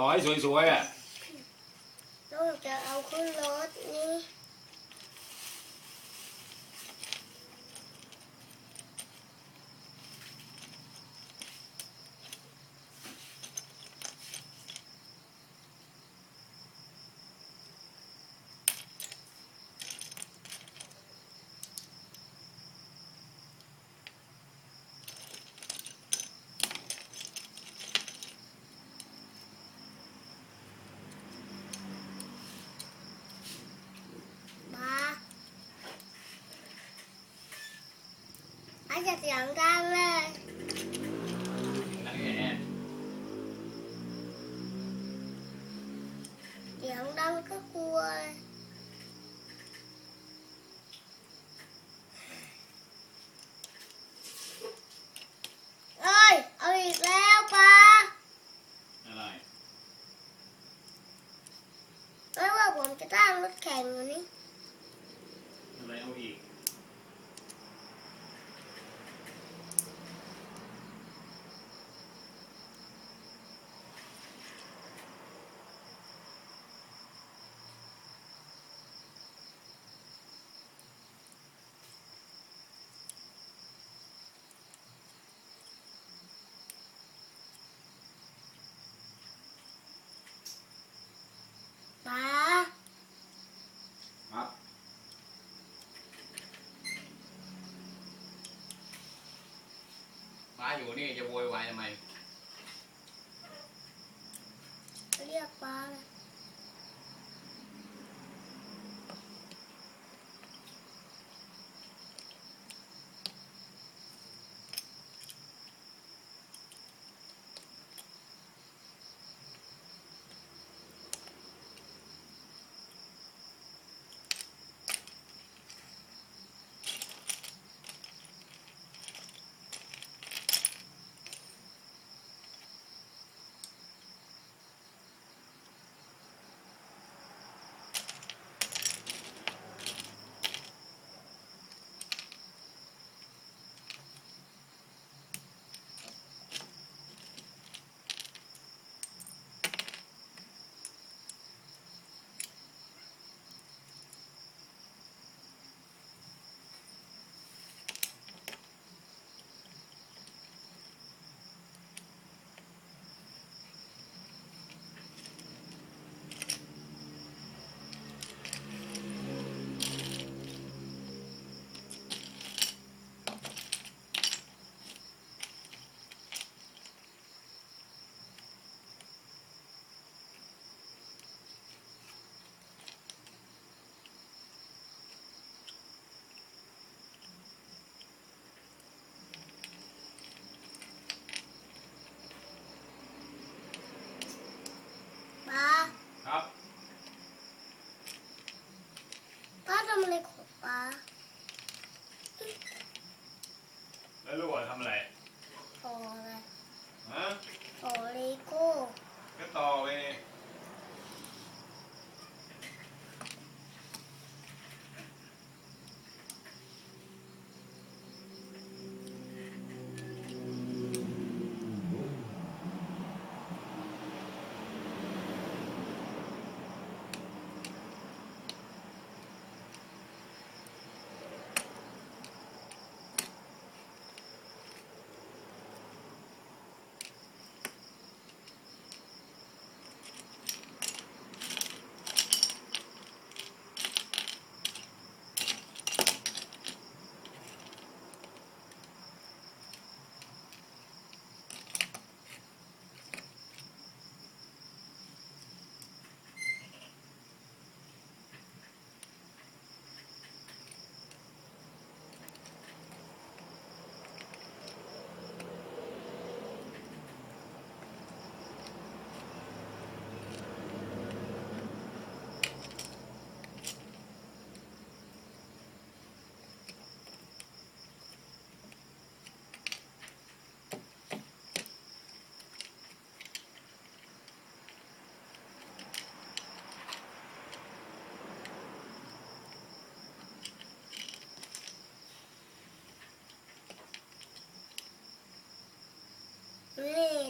ต่อให้สวยๆอ่ะลูกจะเอาขึ้นรถนี่จะเสียงดังเลยนั่งแง่เสียงดังก็กลัวเลยเอ้ยเอาอีกแล้วปะอะไรไม่ว่าผมจะตั้งรถแข่งอยู่นี่อะไรเอาอีกปะครับป้าอยู่นี่จะโวยวายทำไมเรียกปะเลยปะครับป้าทำอะไรของป้าแล้วลูกทำอะไรต่ออะไรฮะต่อเลโก้ ก็ต่อไปนี่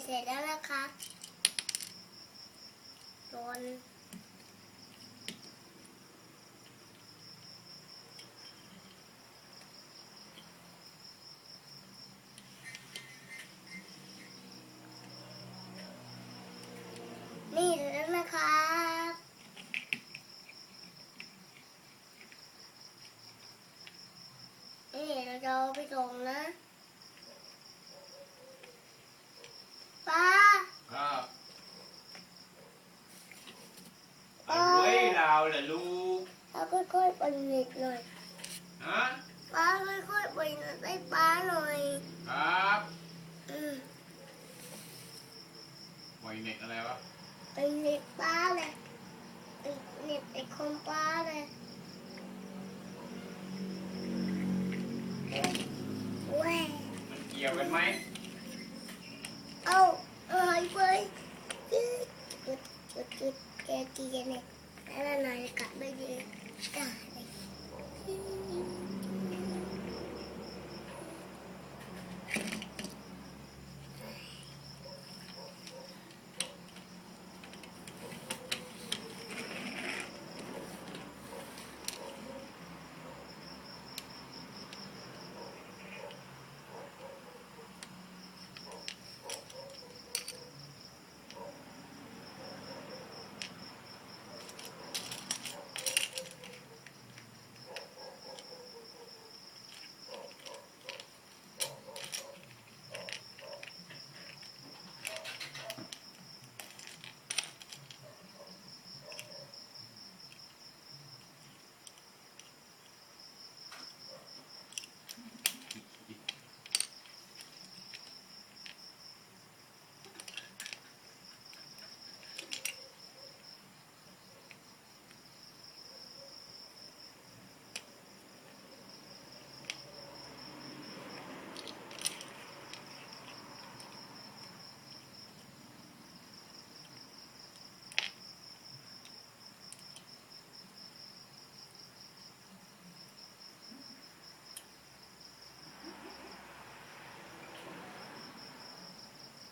เสร็จแล้วนะคะ ก่อนนี่แล้วนะครับนี่เราจะเอาไปส่งนะป้า ครับเอาไว้ดาวเหรอลูก ป้าค่อยๆไปนิดหน่อย ฮะ ป้าค่อยๆไปหน่อยให้ป้าหน่อย ครับ อืม ไวเน็ตอะไรวะ ไปเน็ตป้าเลยไปเน็ตไอ้คอมป้าเลยแหว มันเกี่ยวกันไหม เอาหายไปจุดแกตีกันเนี่ยแล้วหน่อยกลับไปดีกลับไป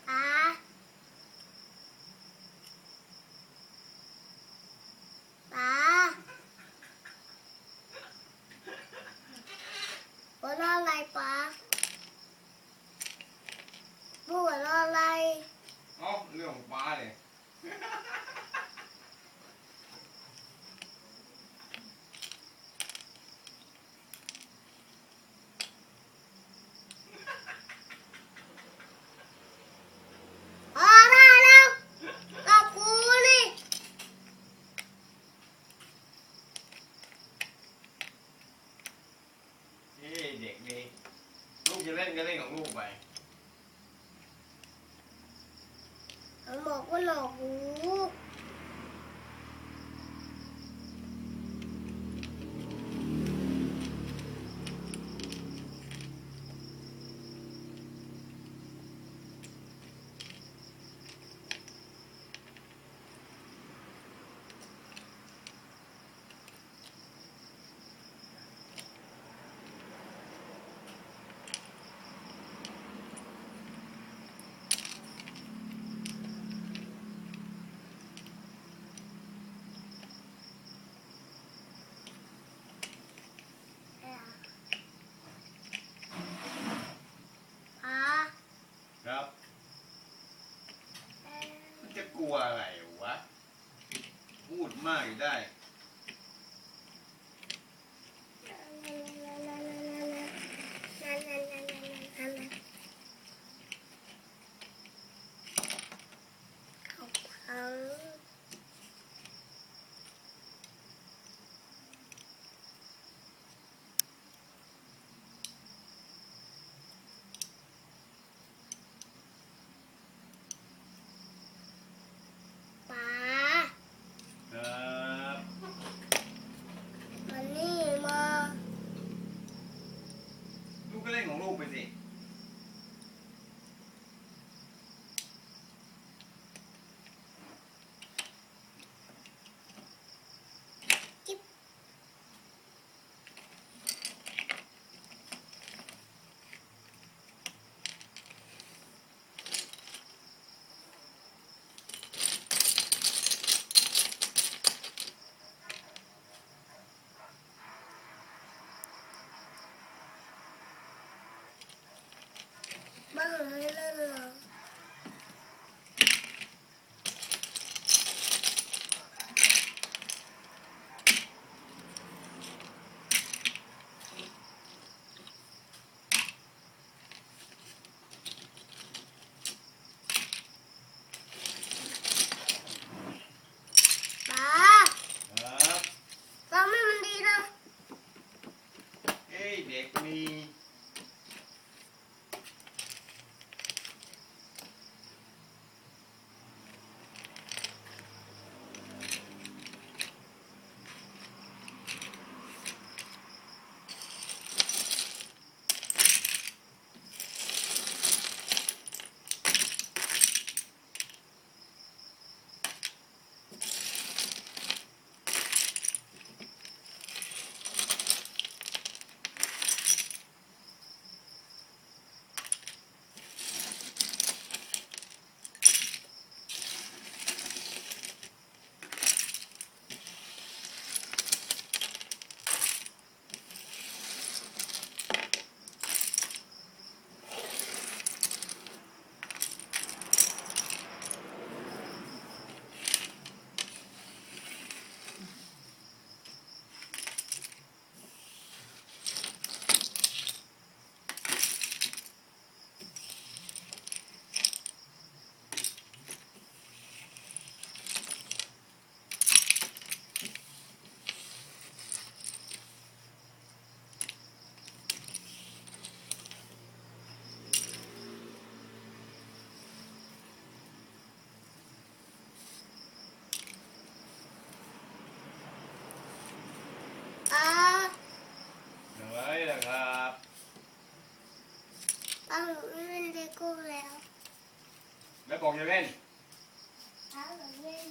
ป้าป้าหัวเราะอะไรป้าพูดหัวเราะอะไร เอ๋อเรื่องของป้าเลย พอได้แล้วกับกูนี่ เฮ้เด็กดีลูกจะเล่นก็เล่นของลูกไป มันบอกว่าหลอกกูอ่ะ ครับ มันจะกลัวอะไรวะ พูดมากอยู่ได้ เขาพังป้า ครับ ให้เล่นเหรอป๊า ครับ เราไม่มันดีนะ เอ้ยเด็กมี ป๊า อะไรล่ะครับ ป๊าหนูไม่เล่นเลโก้แล้ว แล้วบอกจะเล่น ป๊าหนูเล่น